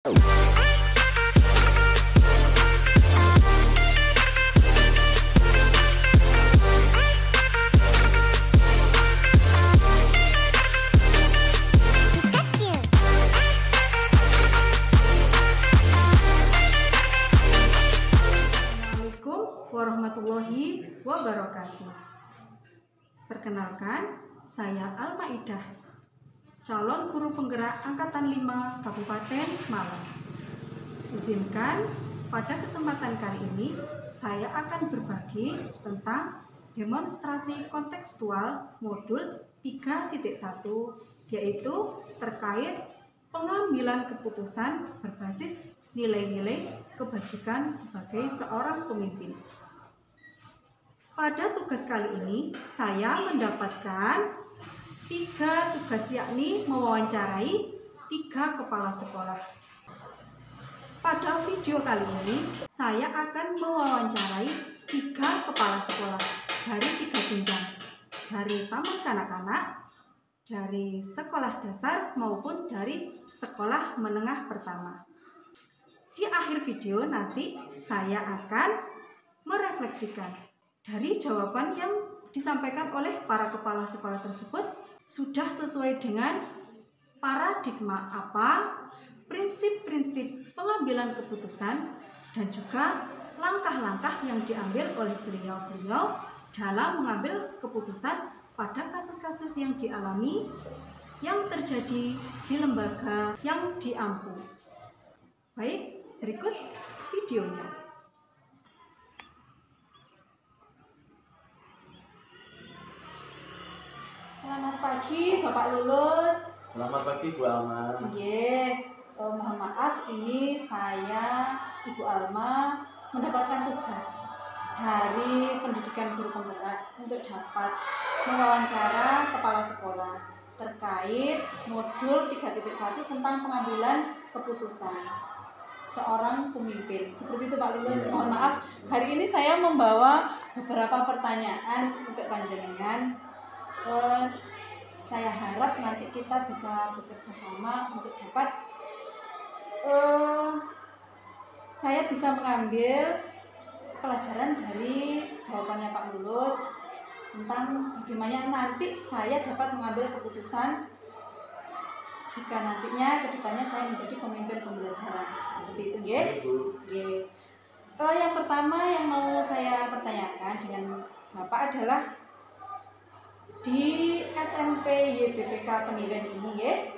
warahmatullahi wabarakatuh. Perkenalkan, saya Almaidah, calon guru penggerak Angkatan 5 Kabupaten Malang. Izinkan pada kesempatan kali ini saya akan berbagi tentang demonstrasi kontekstual modul 3.1, yaitu terkait pengambilan keputusan berbasis nilai-nilai kebajikan sebagai seorang pemimpin. Pada tugas kali ini, saya mendapatkan 3 tugas, yakni mewawancarai 3 kepala sekolah. Pada video kali ini, saya akan mewawancarai 3 kepala sekolah dari 3 jenjang, dari taman kanak-kanak, dari sekolah dasar, maupun dari sekolah menengah pertama. Di akhir video nanti saya akan merefleksikan dari jawaban yang disampaikan oleh para kepala sekolah tersebut sudah sesuai dengan paradigma apa, prinsip-prinsip pengambilan keputusan, dan juga langkah-langkah yang diambil oleh beliau-beliau dalam mengambil keputusan pada kasus-kasus yang dialami, yang terjadi di lembaga yang diampu. Baik, berikut videonya. Selamat pagi Bapak Lulus. Selamat pagi Bu Alma. Mohon maaf, ini saya Ibu Alma mendapatkan tugas dari pendidikan guru penggerak untuk dapat mewawancara kepala sekolah terkait modul 3.1 tentang pengambilan keputusan seorang pemimpin. Seperti itu Pak Lulus. Mohon maaf, hari ini saya membawa beberapa pertanyaan untuk panjenengan. Saya harap nanti kita bisa bekerja sama untuk dapat saya bisa mengambil pelajaran dari jawabannya Pak Lulus tentang bagaimana nanti saya dapat mengambil keputusan jika nantinya kedepannya saya menjadi pemimpin pembelajaran. Seperti itu, nggih? Yang pertama yang mau saya pertanyakan dengan Bapak adalah di SMP YBPK Penilaian ini,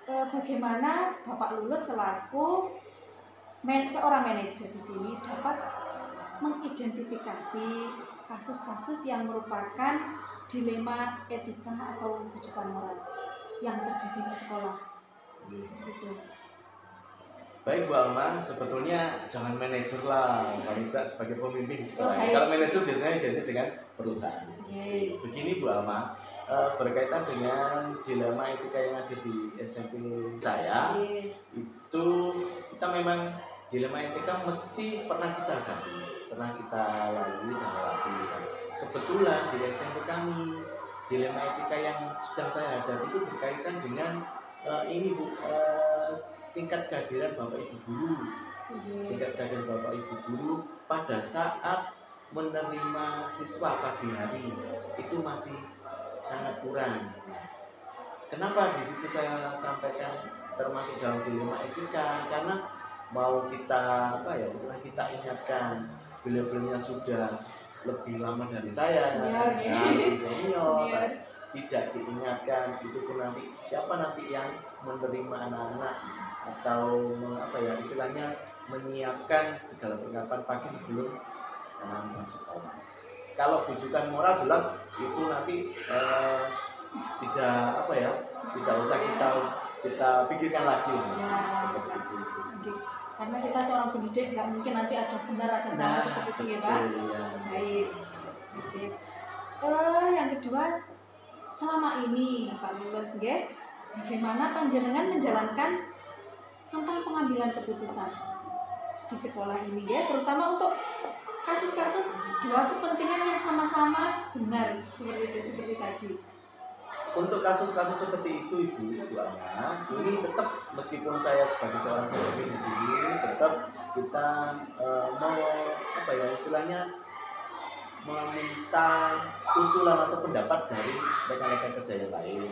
bagaimana Bapak Lulus selaku seorang manajer di sini dapat mengidentifikasi kasus-kasus yang merupakan dilema etika atau rujukan moral yang terjadi di sekolah. Gitu. Baik Bu Alma, sebetulnya jangan manajer lah, paling tidak sebagai pemimpin di sekolah. Kalau manajer biasanya identik dengan perusahaan. Begini Bu Alma, berkaitan dengan dilema etika yang ada di SMP saya, itu kita memang dilema etika mesti pernah kita hadapi, pernah kita lalui dan lalui. Kebetulan di SMP kami, dilema etika yang sedang saya hadapi itu berkaitan dengan ini Bu, tingkat kehadiran Bapak Ibu guru. Tingkat kehadiran Bapak Ibu guru pada saat menerima siswa pagi hari itu masih sangat kurang. Kenapa di situ saya sampaikan termasuk dalam dilema etika? Karena mau kita istilah kita ingatkan, beliau-beliaunya sudah lebih lama dari saya, senior, tidak diingatkan, itu pun nanti siapa nanti yang menerima anak-anak atau istilahnya menyiapkan segala perlengkapan pagi sebelum masuk kelas. Kalau rujukan moral jelas itu nanti tidak usah kita pikirkan lagi seperti itu. Karena kita seorang pendidik nggak mungkin nanti ada benar ada salah seperti itu ya Pak. Baik. Yang kedua, selama ini Pak Lulus, bagaimana panjenengan menjalankan tentang pengambilan keputusan di sekolah ini, terutama untuk kasus-kasus dua kepentingan yang sama-sama benar seperti tadi. untuk kasus-kasus seperti itu Ibu Alma, ini tetap meskipun saya sebagai seorang pemimpin di sini, tetap kita mau apa ya istilahnya meminta usulan atau pendapat dari rekan-rekan kerja yang lain.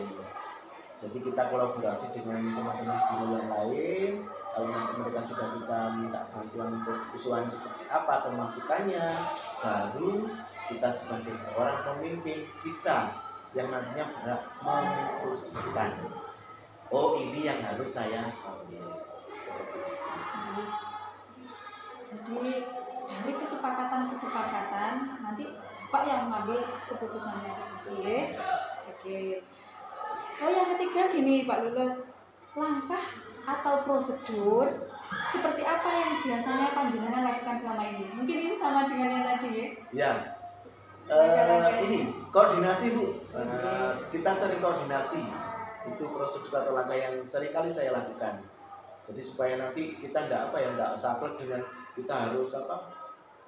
Jadi kita kolaborasi dengan teman-teman guru yang lain. Kalau nanti mereka sudah kita minta bantuan untuk usulan seperti apa atau masukannya, baru kita sebagai seorang pemimpin kita yang nantinya berhak memutuskan. Oh ini yang harus saya ambil seperti itu. Jadi dari kesepakatan nanti Pak yang mengambil keputusannya seperti itu. Oke. Oh yang ketiga gini Pak Lulus, langkah atau prosedur seperti apa yang biasanya panjenengan lakukan selama ini? Mungkin ini sama dengan yang tadi ya? Ya. Ini koordinasi Bu. Kita sering koordinasi. Itu prosedur atau langkah yang sering kali saya lakukan. Jadi supaya nanti kita enggak saklek dengan kita harus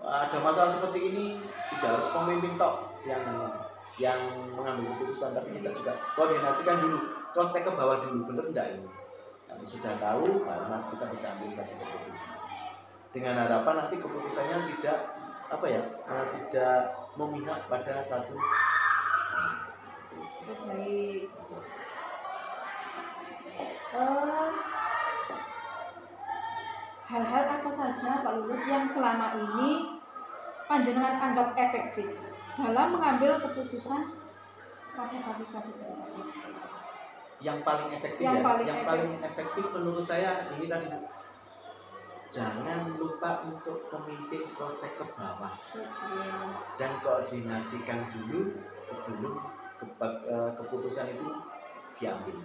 ada masalah seperti ini, tidak harus pemimpin tok yang mengambil keputusan, tapi kita juga koordinasikan dulu, cross check ke bawah dulu, bener enggak ini. Kalau sudah tahu, baru kita bisa ambil satu keputusan. Dengan harapan nanti keputusannya tidak tidak memihak pada satu. Baik. Hal-hal apa saja Pak Lulus yang selama ini panjenengan anggap efektif dalam mengambil keputusan pada kasus-kasus tersebut? Yang paling efektif paling efektif menurut saya ini tadi, jangan lupa untuk pemimpin cross check ke bawah. Dan koordinasikan dulu sebelum keputusan itu diambil.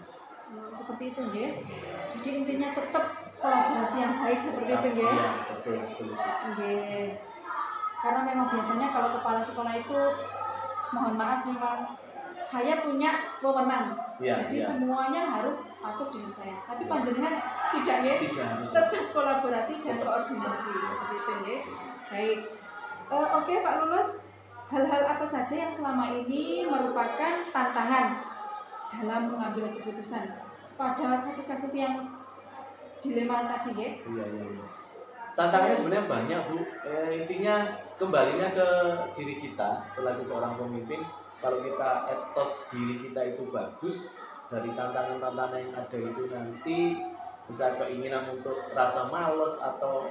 Seperti itu ya. Jadi intinya tetap kolaborasi yang baik seperti itu ya. Iya, betul. Karena memang biasanya kalau kepala sekolah itu, mohon maaf memang saya punya wewenang. Jadi semuanya harus patuh dengan saya. Tapi panjenengan tidak ya? Tidak harus. Tetap kolaborasi dan koordinasi seperti itu ya. Baik. Oke Pak Lulus, hal-hal apa saja yang selama ini merupakan tantangan dalam mengambil keputusan pada kasus-kasus yang dilema tadi ya? Iya. Tantangannya sebenarnya banyak Bu. Intinya kembalinya ke diri kita selaku seorang pemimpin. Kalau kita etos diri kita itu bagus, dari tantangan-tantangan yang ada itu nanti bisa keinginan untuk rasa malas atau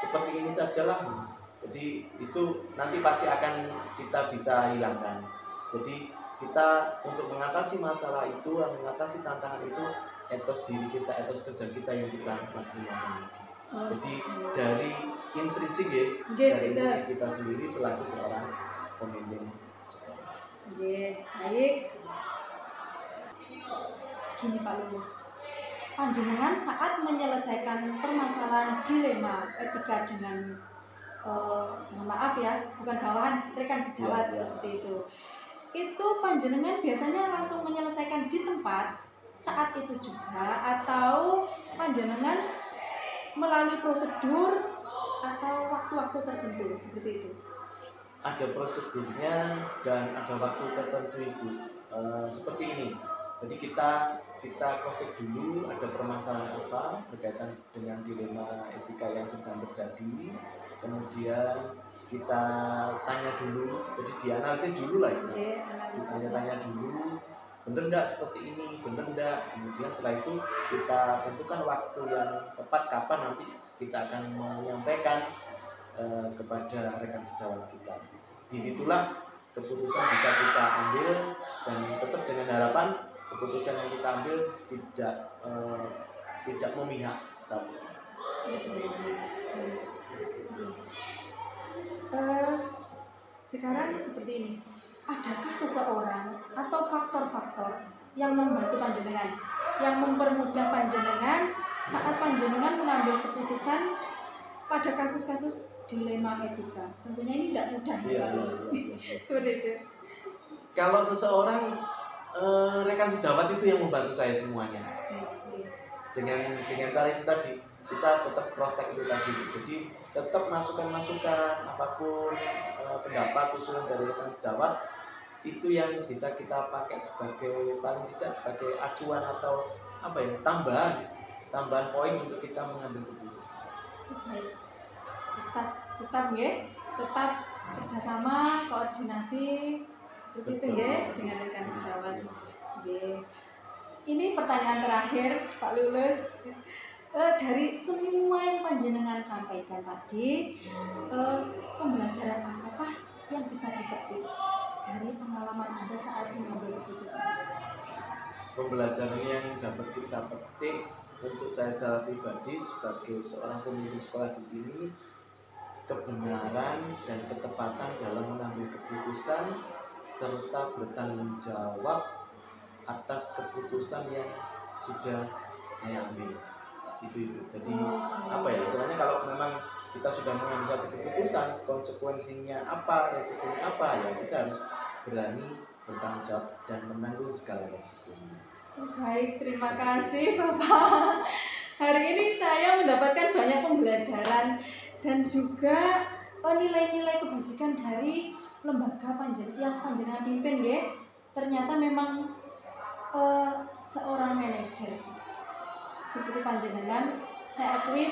seperti ini sajalah. Jadi itu nanti pasti akan kita bisa hilangkan. Jadi kita untuk mengatasi masalah itu, mengatasi tantangan itu, etos diri kita, etos kerja kita yang kita maksimalkan lagi. Jadi dari intrinsik dari intrinsik kita sendiri selaku seorang pemimpin sekolah. Baik. Gini Pak Lulus, panjenengan saat menyelesaikan permasalahan dilema etika dengan mohon maaf ya, bukan bawahan, rekan sejawat seperti itu. Itu panjenengan biasanya langsung menyelesaikan di tempat saat itu juga, atau panjenengan melalui prosedur atau waktu-waktu tertentu seperti itu? Ada prosedurnya dan ada waktu tertentu Ibu. Seperti ini. Jadi kita cross check dulu ada permasalahan apa berkaitan dengan dilema etika yang sedang terjadi. Kemudian kita tanya dulu, jadi dianalisis dulu lah istilahnya. Tanya dulu, bener enggak seperti ini, bener enggak. Kemudian setelah itu kita tentukan waktu yang tepat kapan nanti kita akan menyampaikan kepada rekan sejawat kita. Disitulah keputusan bisa kita ambil dan tetap dengan harapan keputusan yang kita ambil tidak memihak satu. Sekarang seperti ini, adakah seseorang atau faktor-faktor yang membantu panjenengan, yang mempermudah panjenengan saat panjenengan mengambil keputusan pada kasus-kasus dilema etika? Tentunya ini tidak mudah ya. Seperti itu. Kalau seseorang rekan sejawat itu yang membantu saya semuanya. Dengan cara itu tadi, kita tetap cross check itu tadi. Jadi tetap masukan apapun pendapat usulan dari rekan sejawat itu yang bisa kita pakai sebagai paling tidak sebagai acuan atau apa ya, tambahan poin untuk kita mengambil keputusan. Baik, tetap nggih, tetap kerjasama, koordinasi seperti itu nggih dengan rekan sejawat. Nggih. Ini pertanyaan terakhir Pak Lulus. Dari semua yang panjenengan sampaikan tadi, pembelajaran apakah yang bisa dipetik dari pengalaman Anda saat mengambil keputusan? Pembelajaran yang dapat kita petik untuk saya secara pribadi sebagai seorang pemimpin sekolah di sini, kebenaran dan ketepatan dalam mengambil keputusan serta bertanggung jawab atas keputusan yang sudah saya ambil. Itu. Jadi apa ya istilahnya, kalau memang kita sudah mengambil satu keputusan, konsekuensinya apa, resikonya apa, ya kita harus berani bertanggung jawab dan menanggung segala resikonya. Baik, terima kasih Bapak. Hari ini saya mendapatkan banyak pembelajaran dan juga nilai-nilai kebajikan dari lembaga yang panjenengan pimpin nggih. Ternyata memang seorang manajer seperti panjenengan, saya akui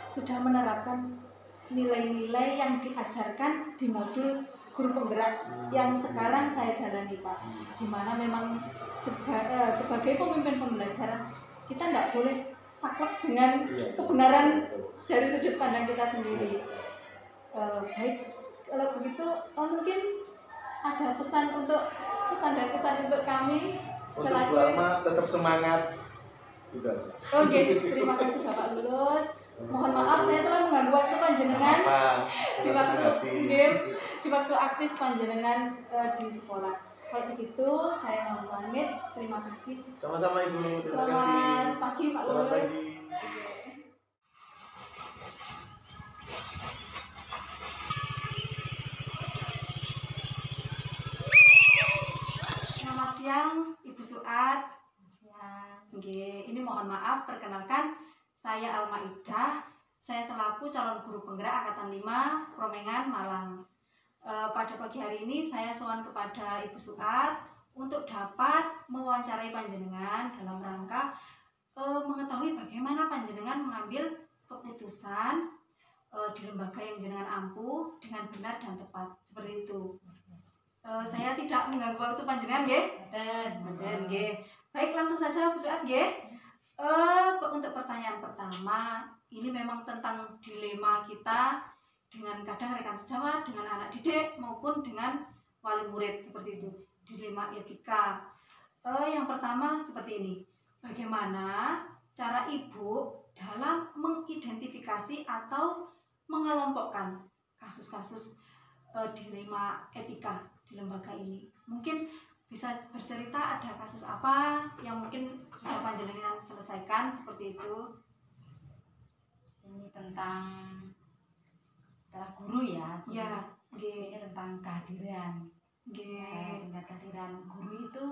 sudah menerapkan nilai-nilai yang diajarkan di modul guru penggerak yang sekarang saya jalani Pak, dimana memang sebagai pemimpin pembelajaran kita tidak boleh saklek dengan kebenaran dari sudut pandang kita sendiri. Baik, kalau begitu mungkin ada pesan dan kesan untuk kami. Untuk Bu Alma tetap semangat, itu aja. Oke, terima kasih Bapak Lulus. Mohon maaf saya telah mengganggu waktu panjenengan di waktu aktif panjenengan di sekolah. Kalau begitu saya mohon pamit. Terima kasih. Sama-sama Ibu. Terima kasih. Selamat pagi Pak Lulus. Selamat pagi. Selamat siang Ibu Suat. Ini mohon maaf, perkenalkan saya Alma Ida. Saya selaku calon guru penggerak angkatan 5 Promengan Malang. Pada pagi hari ini saya sowan kepada Ibu Suat untuk dapat mewawancarai panjenengan dalam rangka mengetahui bagaimana panjenengan mengambil keputusan di lembaga yang jenengan ampuh dengan benar dan tepat, seperti itu. Saya tidak mengganggu waktu panjenengan nggih. Mboten nggih. Baik, langsung saja Bu Suat nggih. Untuk pertanyaan pertama, ini memang tentang dilema kita dengan kadang rekan sejawat, dengan anak didik maupun dengan wali murid, seperti itu. Dilema etika. Yang pertama seperti ini. Bagaimana cara Ibu dalam mengidentifikasi atau mengelompokkan kasus-kasus dilema etika di lembaga ini? Mungkin bisa bercerita ada kasus apa yang mungkin sudah panjenengan selesaikan, seperti itu. Ini tentang guru ya. Ya, ini tentang kehadiran. Tingkat kehadiran guru itu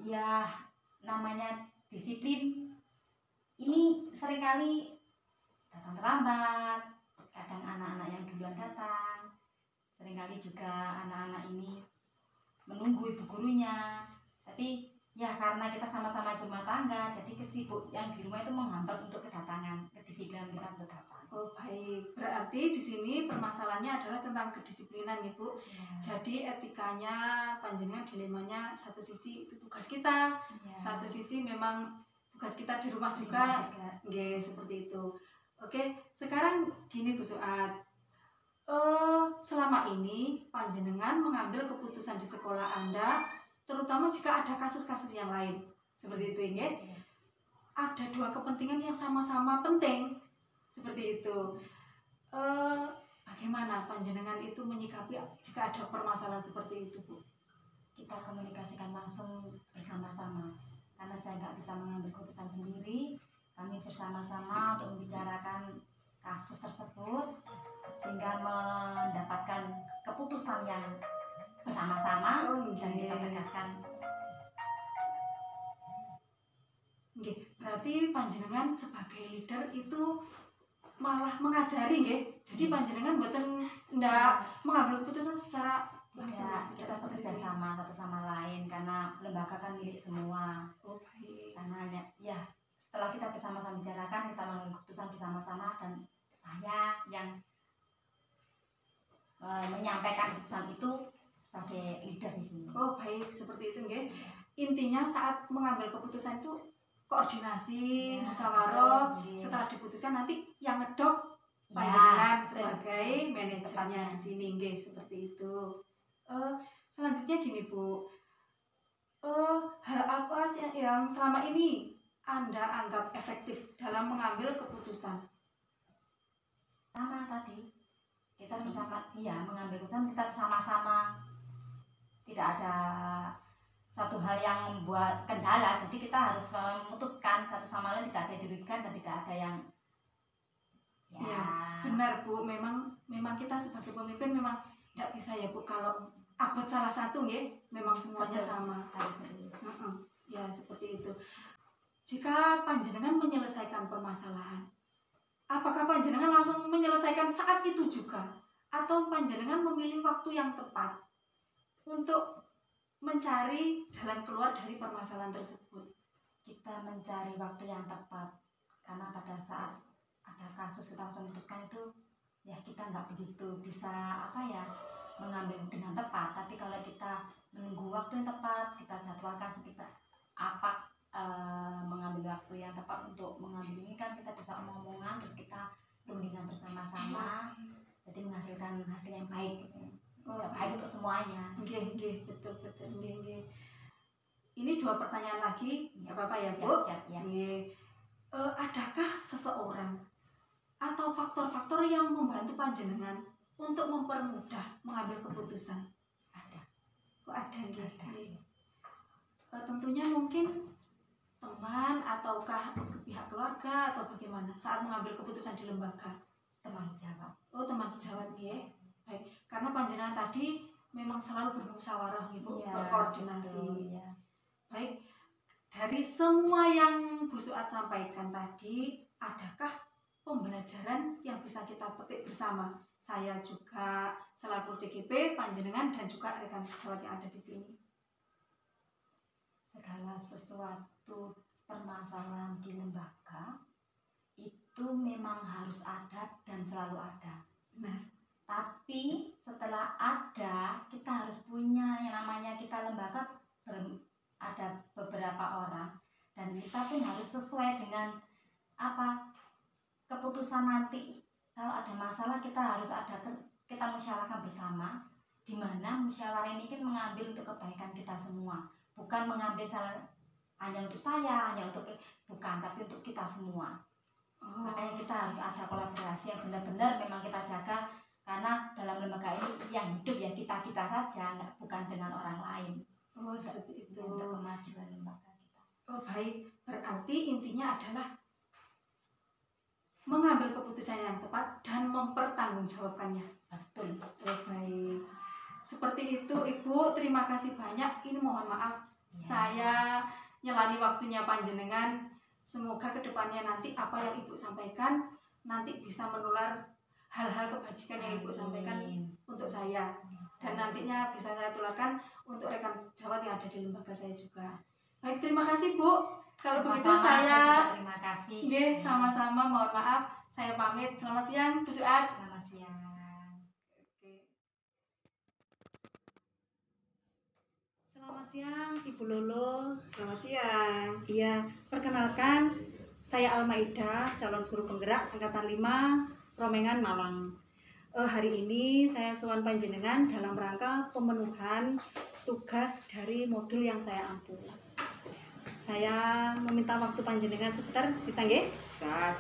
ya namanya disiplin. Ini seringkali datang terlambat, kadang anak-anak yang duluan datang, seringkali juga anak-anak ini menunggu ibu gurunya. Tapi ya karena kita sama-sama ibu rumah tangga, jadi kesibuk yang di rumah itu menghambat untuk kedatangan, kedisiplinan kita untuk datang. Oh baik, berarti di sini permasalahannya adalah tentang kedisiplinan ya Bu. Jadi etikanya panjenengan dilemanya, satu sisi itu tugas kita, satu sisi memang tugas kita di rumah juga. Nggih, seperti itu. Oke, sekarang gini Bu Suat. Selama ini panjenengan mengambil keputusan di sekolah Anda, terutama jika ada kasus-kasus yang lain seperti itu ya. Ada dua kepentingan yang sama-sama penting seperti itu. Bagaimana panjenengan itu menyikapi jika ada permasalahan seperti itu Bu? Kita komunikasikan langsung bersama-sama, karena saya nggak bisa mengambil keputusan sendiri. Kami bersama-sama untuk membicarakan kasus tersebut sehingga mendapatkan keputusan yang bersama-sama dan kita tegaskan. Berarti panjenengan sebagai leader itu malah mengajari nggih. Jadi panjenengan mboten ndak mengambil keputusan secara kita bekerja sama satu sama lain karena lembaga kan milik semua. Oh baik. Karena ya setelah kita bersama-sama bicarakan, kita mengambil keputusan bersama-sama dan saya yang menyampaikan keputusan itu sebagai leader di sini. Oh baik, seperti itu nggih. Intinya saat mengambil keputusan itu koordinasi, musyawarah, setelah diputuskan nanti yang ngedok panjenengan sebagai manajernya di sini nggih, seperti itu. Selanjutnya gini Bu, hal apa sih yang selama ini Anda anggap efektif dalam mengambil keputusan? Sama tadi kita bersama, iya mengambil keputusan kita bersama-sama, tidak ada satu hal yang membuat kendala, jadi kita harus memutuskan satu sama lain, tidak ada yang dirugikan dan tidak ada yang ya benar Bu, memang kita sebagai pemimpin memang tidak bisa ya Bu, kalau abot salah satu nggih, memang semuanya sama. Harus ya seperti itu. Jika panjenengan menyelesaikan permasalahan, apakah panjenengan langsung menyelesaikan saat itu juga, atau panjenengan memilih waktu yang tepat untuk mencari jalan keluar dari permasalahan tersebut? Kita mencari waktu yang tepat karena pada saat ada kasus kita langsung memutuskan itu ya kita nggak begitu bisa mengambil dengan tepat. Tapi kalau kita menunggu waktu yang tepat, kita jadwalkan sekitar mengambil waktu yang tepat untuk mengambil ini kan kita bisa omong-omongan, terus kita rundingan bersama-sama, jadi menghasilkan hasil yang baik gitu. Baik untuk semuanya. Nggih, betul. Nggih. Ini 2 pertanyaan lagi, nggak apa-apa ya Bu? Siap, ya. Adakah seseorang atau faktor-faktor yang membantu panjenengan untuk mempermudah mengambil keputusan? Ada. Kok ada nggih? Tentunya mungkin teman ataukah pihak keluarga atau bagaimana saat mengambil keputusan di lembaga? Teman sejawat. Oh, teman sejawat nggih. Baik, karena panjenengan tadi memang selalu bermusyawarah gitu, berkoordinasi. Betul, ya. Baik, dari semua yang Bu Suat sampaikan tadi, adakah pembelajaran yang bisa kita petik bersama? Saya juga selaku CGP, panjenengan dan juga rekan sejawat yang ada di sini. Segala sesuatu permasalahan di lembaga itu memang harus ada dan selalu ada. Nah, tapi setelah ada, kita harus punya yang namanya kita lembaga ada beberapa orang dan kita pun harus sesuai dengan keputusan nanti. Kalau ada masalah kita harus kita musyawarahkan bersama, di mana musyawarah ini kan mengambil untuk kebaikan kita semua, bukan mengambil hanya untuk saya, bukan, tapi untuk kita semua. Makanya kita harus ada kolaborasi yang benar-benar memang kita jaga. Karena dalam lembaga ini yang hidup ya kita saja, bukan dengan orang lain. Oh seperti itu. Untuk kemajuan lembaga kita. Oh baik, berarti intinya adalah mengambil keputusan yang tepat dan mempertanggungjawabkannya. Betul. Oh baik. Seperti itu Ibu, terima kasih banyak. Ini mohon maaf, saya nyelani waktunya panjenengan. Semoga kedepannya nanti apa yang Ibu sampaikan nanti bisa menular hal-hal kebajikan yang Ibu sampaikan untuk saya, dan nantinya bisa saya tularkan untuk rekan sejawat yang ada di lembaga saya juga. Baik, terima kasih Bu. Kalau begitu saya terima kasih. Nggih, sama-sama, mohon maaf. Saya pamit. Selamat siang Bu Suat. Selamat siang. Selamat siang Ibu Lolo. Selamat siang. Iya, perkenalkan saya Almaida, calon guru penggerak angkatan 5 Romengan Malang. Hari ini saya sowan panjenengan dalam rangka pemenuhan tugas dari modul yang saya ampu. Saya meminta waktu panjenengan sebentar, bisa nggih? Bisa.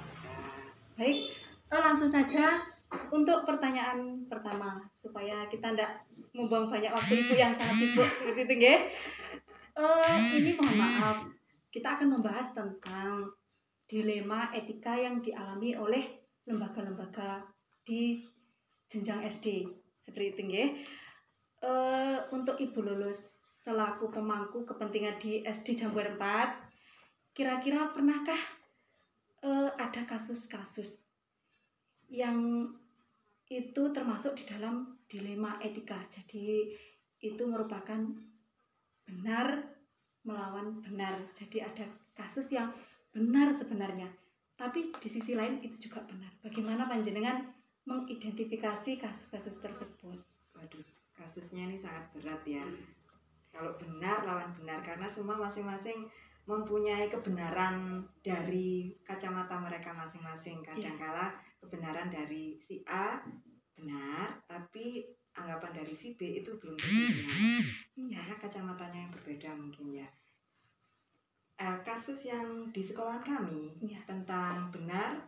Baik, langsung saja untuk pertanyaan pertama supaya kita tidak membuang banyak waktu Ibu yang sangat sibuk seperti itu nggih. Ini mohon maaf, kita akan membahas tentang dilema etika yang dialami oleh lembaga-lembaga di jenjang SD seperti itu nggih. Untuk Ibu Lulus selaku pemangku kepentingan di SD Jambuar 4, kira-kira pernahkah ada kasus-kasus yang itu termasuk di dalam dilema etika? Jadi itu merupakan benar melawan benar. Jadi ada kasus yang benar sebenarnya, tapi di sisi lain itu juga benar. Bagaimana panjenengan mengidentifikasi kasus-kasus tersebut? Waduh, kasusnya ini sangat berat ya. Kalau benar lawan benar, karena semua masing-masing mempunyai kebenaran dari kacamata mereka masing-masing. Kadangkala kebenaran dari si A benar, tapi anggapan dari si B itu belum tentu benar. Karena kacamatanya yang berbeda mungkin ya. Kasus yang di sekolahan kami tentang benar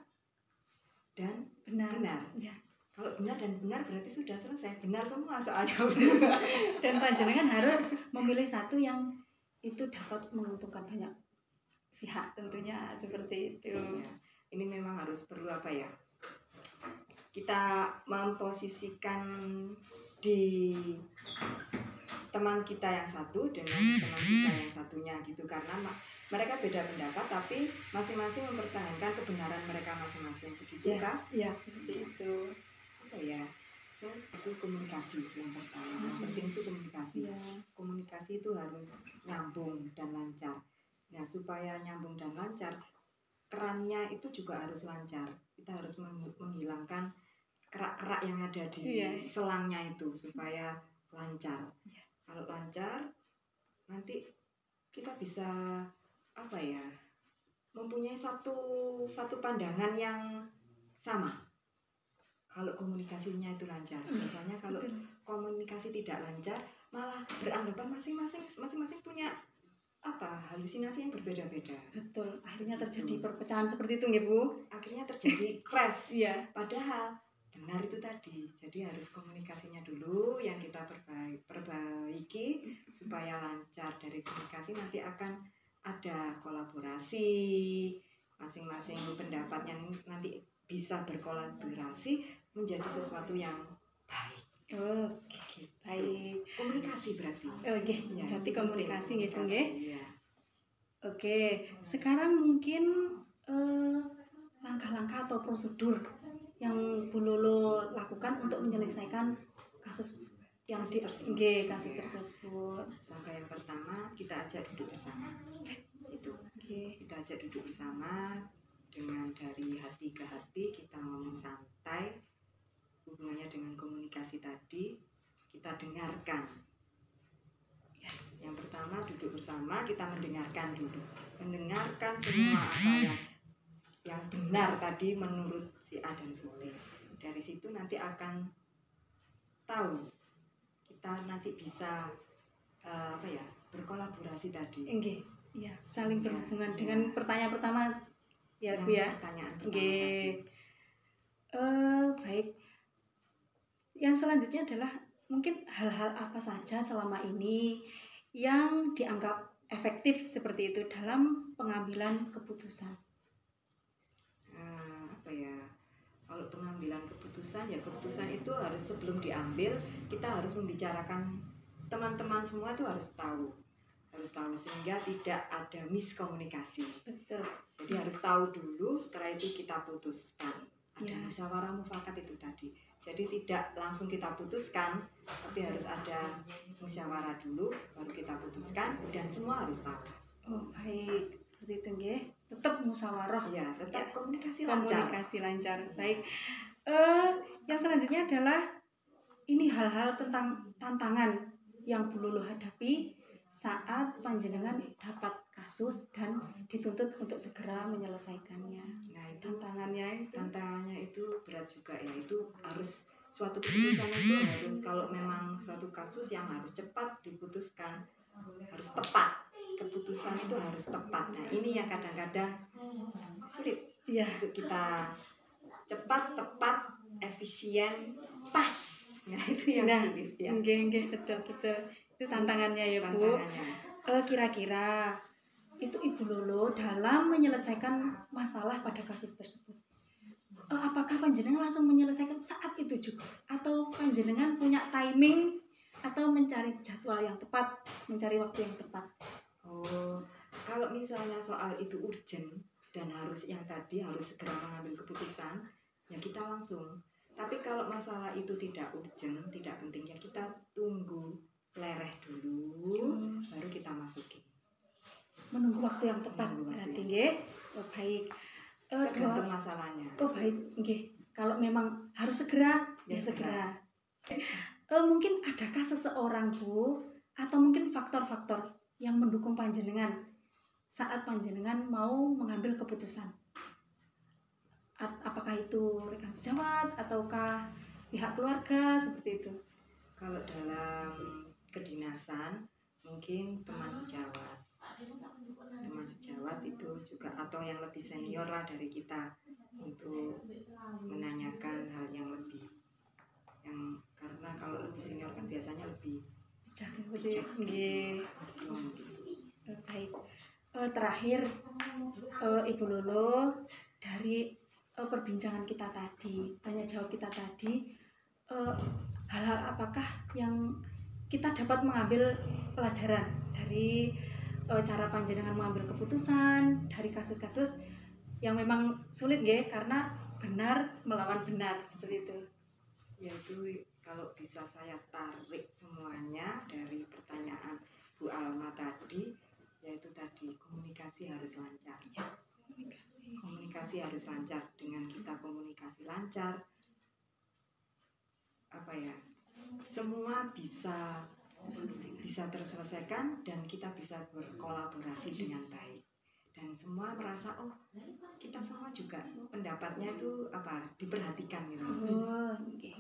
dan benar. Ya. Kalau benar dan benar berarti sudah selesai. Benar semua soalnya. Dan panjenengan harus memilih satu yang itu dapat menguntungkan banyak pihak tentunya, seperti itu. Ya, ini memang harus perlu apa ya? Kita memposisikan di teman kita yang satu dengan teman kita yang satunya gitu, karena mereka beda pendapat tapi masing-masing mempertahankan kebenaran mereka masing-masing, begitu kah? Iya, seperti itu. Apa ya? Itu komunikasi yang pertama. Yang penting itu komunikasi. Komunikasi itu harus nyambung dan lancar. Nah, supaya nyambung dan lancar, kerannya itu juga harus lancar. Kita harus menghilangkan kerak-kerak yang ada di selangnya itu supaya lancar. Kalau lancar, nanti kita bisa apa ya? Mempunyai satu pandangan yang sama. Kalau komunikasinya itu lancar, biasanya kalau komunikasi tidak lancar, malah beranggapan masing-masing punya halusinasi yang berbeda-beda. Betul, akhirnya terjadi perpecahan seperti itu nggih Bu. Akhirnya terjadi crash. Iya. Padahal benar itu tadi. Jadi harus komunikasinya dulu yang kita perbaiki supaya lancar. Dari komunikasi nanti akan ada kolaborasi, masing-masing pendapatnya nanti bisa berkolaborasi menjadi sesuatu yang baik. Oke, baik. Komunikasi berarti. Oke, Ya, berarti komunikasi nggih Bu nggih. Ya. Oke, sekarang mungkin langkah-langkah atau prosedur yang Bu Lolo lakukan untuk menyelesaikan kasus yang kasus tersebut. Langkah yang pertama, kita ajak duduk bersama. Itu. Kita ajak duduk bersama dengan dari hati ke hati, kita ngomong santai. Hubungannya dengan komunikasi tadi, kita dengarkan. Yang pertama, duduk bersama, kita mendengarkan dulu. Mendengarkan semua apa yang benar tadi menurut si A dan si B. Dari situ nanti akan tahu. Kita nanti bisa berkolaborasi tadi. Nggih, iya, saling berhubungan dengan pertanyaan pertama ya Bu ya. Pertanyaan pertama tadi. Baik. Yang selanjutnya adalah mungkin hal-hal apa saja selama ini yang dianggap efektif seperti itu dalam pengambilan keputusan. Kalau pengambilan keputusan, ya keputusan itu harus sebelum diambil kita harus membicarakan, teman-teman semua itu harus tahu sehingga tidak ada miskomunikasi. Betul. Jadi harus tahu dulu, setelah itu kita putuskan. Ada musyawarah mufakat itu tadi. Jadi tidak langsung kita putuskan, tapi harus ada musyawarah dulu, baru kita putuskan, dan semua harus tahu. Oh baik, seperti itu nggih. Tetap musyawarah. Ya, tetap komunikasi lancar. Komunikasi lancar. Baik. Yang selanjutnya adalah ini hal-hal tentang tantangan yang Bu Lolo hadapi saat panjenengan dapat kasus dan dituntut untuk segera menyelesaikannya. Nah, itu tantangannya itu berat juga ya. Itu harus suatu keputusan itu harus, kalau memang suatu kasus yang harus cepat diputuskan, harus tepat. Keputusan itu harus tepat. Nah, ini yang kadang-kadang sulit untuk kita cepat, tepat, efisien, pas. Nah, itu yang sulit ya. Nggih, betul. Itu tantangannya ya Bu. Kira-kira itu Ibu Lolo dalam menyelesaikan masalah pada kasus tersebut, apakah panjenengan langsung menyelesaikan saat itu juga, atau panjenengan punya timing atau mencari jadwal yang tepat, mencari waktu yang tepat? Kalau misalnya soal itu urgent dan yang tadi harus segera mengambil keputusan, ya kita langsung. Tapi kalau masalah itu tidak urgent, tidak penting, ya kita tunggu lereh dulu, baru kita masukin. Menunggu waktu yang tepat Menunggu waktu berarti yang nggih. Oh, baik. Tergantung masalahnya. Oh baik, nggih. Kalau memang harus segera, ya Ya, segera. Mungkin adakah seseorang Bu, atau mungkin faktor-faktor yang mendukung panjenengan saat panjenengan mau mengambil keputusan? Apakah itu rekan sejawat ataukah pihak keluarga seperti itu? Kalau dalam kedinasan mungkin teman sejawat. Teman sejawat itu juga atau yang lebih senior lah dari kita untuk menanyakan hal yang lebih karena kalau lebih senior kan biasanya lebih Bijak. Nggih. gitu. Baik. Terakhir Ibu Lulu, dari perbincangan kita tadi, tanya jawab kita tadi, hal-hal apakah yang kita dapat mengambil pelajaran dari cara panjenengan mengambil keputusan dari kasus-kasus yang memang sulit nggih, karena benar melawan benar seperti itu. Yaitu kalau bisa saya tarik semuanya dari pertanyaan Bu Alma tadi, yaitu tadi komunikasi harus lancar. Komunikasi harus lancar. Dengan kita komunikasi lancar, semua bisa terselesaikan dan kita bisa berkolaborasi dengan baik. Dan semua merasa kita semua juga pendapatnya itu diperhatikan gitu. Okay.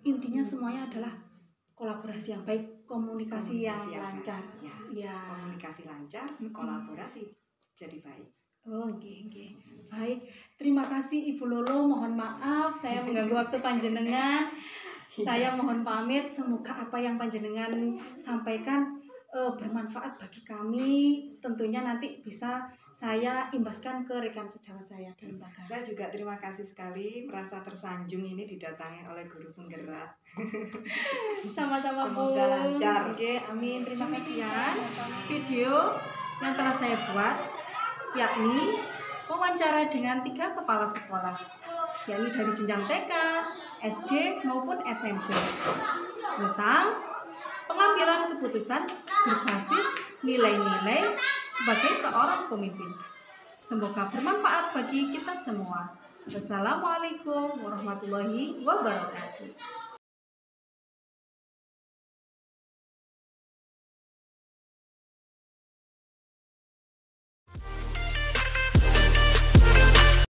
Intinya semuanya adalah kolaborasi yang baik, komunikasi yang lancar. Ya. Komunikasi lancar, kolaborasi jadi baik. Okay. Baik. Terima kasih Ibu Lulu. Mohon maaf saya mengganggu waktu panjenengan. Saya mohon pamit. Semoga apa yang panjenengan sampaikan bermanfaat bagi kami. Tentunya nanti bisa saya imbaskan ke rekan sejawat saya di lembaga. Saya juga terima kasih sekali, merasa tersanjung ini didatangi oleh guru penggerak. Sama-sama Bu. Semoga lancar. Oke, amin. Terima kasih ya. Video yang telah saya buat yakni wawancara dengan 3 kepala sekolah, yakni dari jenjang TK, SD maupun SMP, tentang pengambilan keputusan berbasis nilai-nilai sebagai seorang pemimpin. Semoga bermanfaat bagi kita semua. Wassalamualaikum warahmatullahi wabarakatuh.